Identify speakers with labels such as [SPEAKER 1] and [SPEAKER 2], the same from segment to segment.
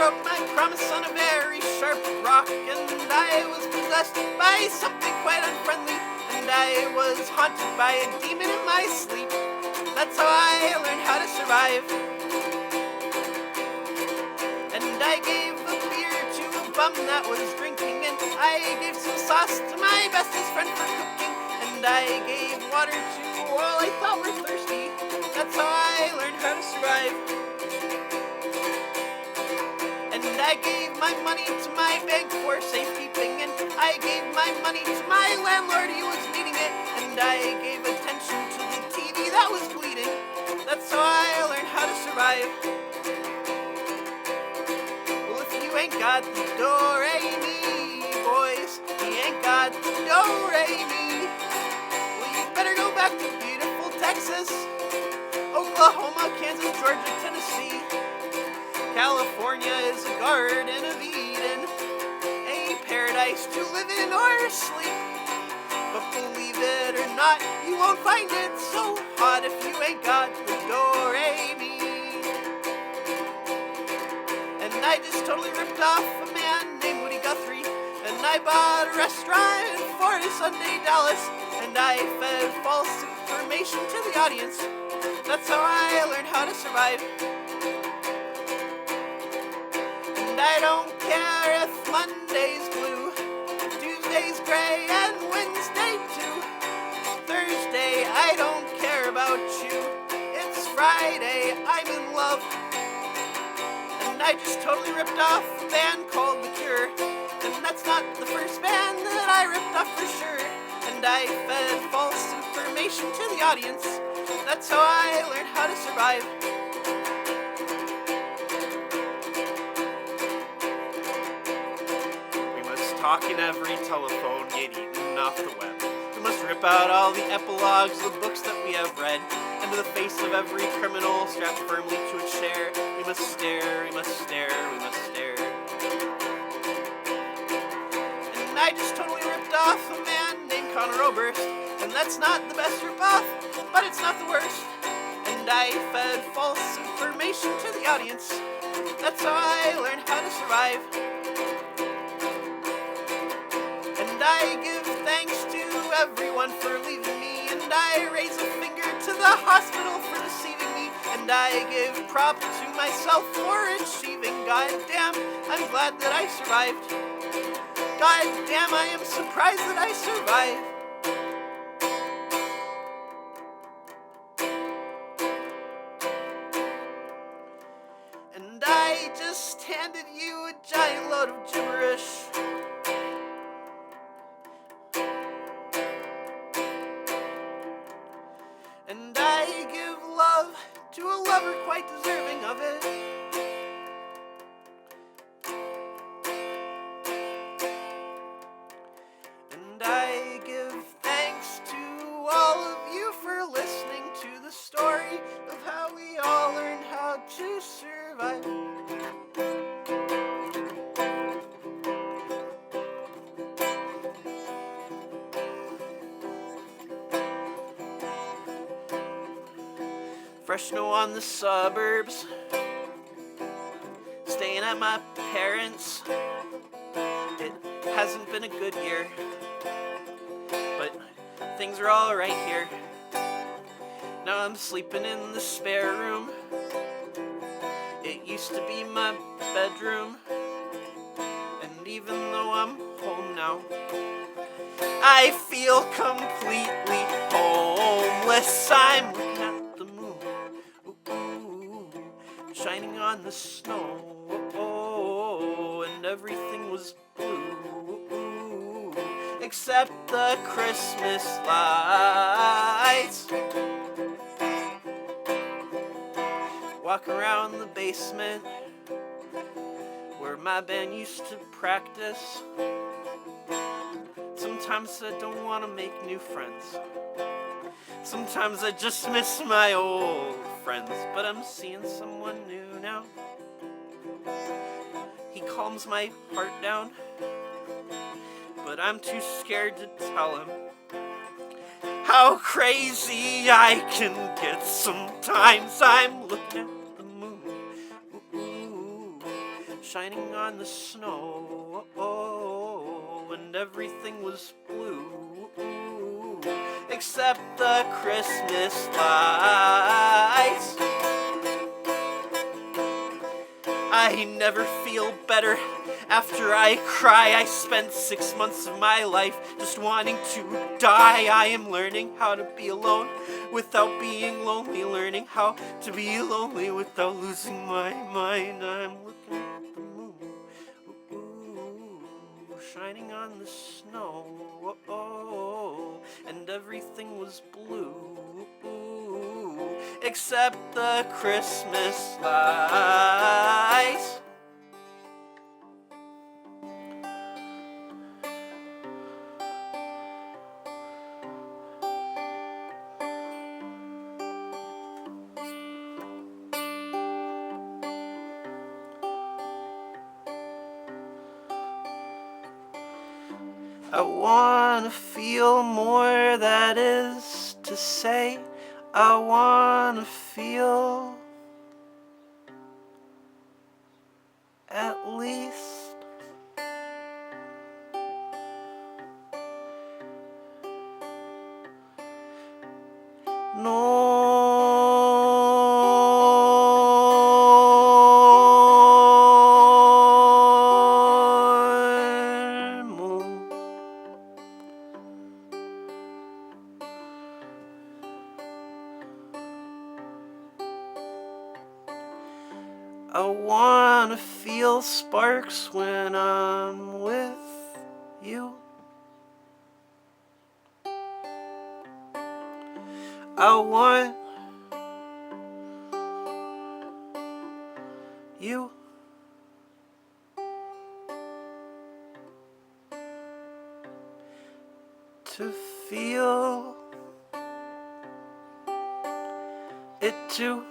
[SPEAKER 1] wrote my promise on a very sharp rock, and I was possessed by something quite unfriendly, and I was haunted by a demon in my sleep. That's how I learned how to survive. And I gave a beer to a bum that was drinking, and I gave some sauce to my bestest friend for cooking, and I gave water to all I thought were thirsty. That's how I learned how to survive. And I gave my money to my bank for safekeeping, and I gave my money to my landlord, he was needing it, and I gave attention to the TV that was bleeding. That's how I learned how to survive. Well, if you ain't got the do-re-mi, boys, you ain't got the do-re-mi. Well, you better go back to beautiful Texas, Oklahoma, Kansas, Georgia, Tennessee. California is a garden of Eden, a paradise to live in or sleep. But believe it or not, you won't find it so hot if you ain't got the do-re-mi. And I just totally ripped off a man named Woody Guthrie, and I bought a restaurant for his Sunday Dallas, and I fed false information to the audience. That's how I learned how to survive. And I don't care if Monday's blue, Tuesday's gray, and Wednesday too. Thursday, I don't care about you. It's Friday, I'm in love. And I just totally ripped off a band called The Cure, and that's not the first band that I ripped off for sure. And I fed false information to the audience. That's how I learned how to survive. We must talk in every telephone, get eaten off the web. We must rip out all the epilogues of the books that we have read, and to the face of every criminal strapped firmly to a chair. We must stare, we must stare, we must stare. And I just totally ripped off a man named Conor Oberst, and that's not the best rip-off, but it's not the worst. And I fed false information to the audience. That's how I learned how to survive. And I give thanks to everyone for leaving me, and I raise a finger to the hospital for deceiving me, and I give props to myself for achieving. God damn, I'm glad that I survived. God damn, I am surprised that I survived. And I just handed you a giant load of gibberish. And I give love to a lover quite deserving of it. And I give thanks to all of you for listening to the story of how we all learned how to survive. Fresh snow on the suburbs, staying at my parents'. It hasn't been a good year, but things are all right here. Now I'm sleeping in the spare room. It used to be my bedroom, and even though I'm home now, I feel completely homeless. I'm looking at the moon, shining on the snow, and everything was blue, except the Christmas lights. Walk around the basement where my band used to practice. Sometimes I don't want to make new friends. Sometimes I just miss my old friends, but I'm seeing someone new now. He calms my heart down, but I'm too scared to tell him how crazy I can get. Sometimes I'm looking at the moon, shining on the snow, and everything was blue, except the Christmas lights. I never feel better after I cry. I spent 6 months of my life just wanting to die. I am learning how to be alone without being lonely, learning how to be lonely without losing my mind. I'm looking at the moon, shining on the snow, and everything was blue, except the Christmas lights. I wanna feel more, that is to say, I wanna feel at least normal. I wanna feel sparks when I'm with you. I want you to feel it too.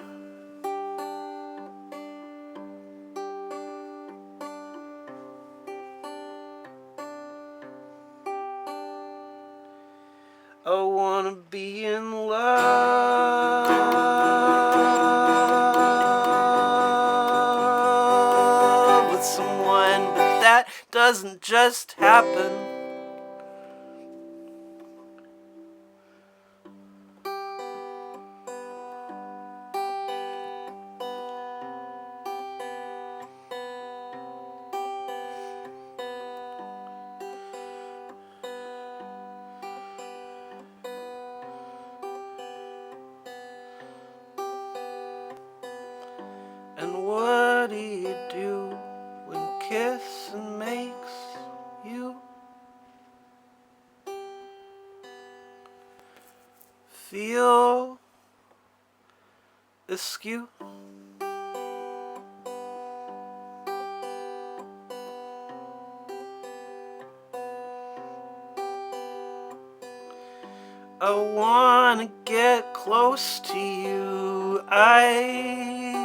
[SPEAKER 1] I wanna be in love with someone, but that doesn't just happen. And what do you do when kissing makes you feel askew? I wanna get close to you, I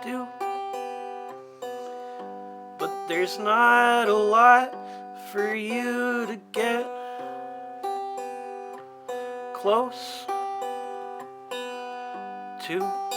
[SPEAKER 1] do, but there's not a lot for you to get close to.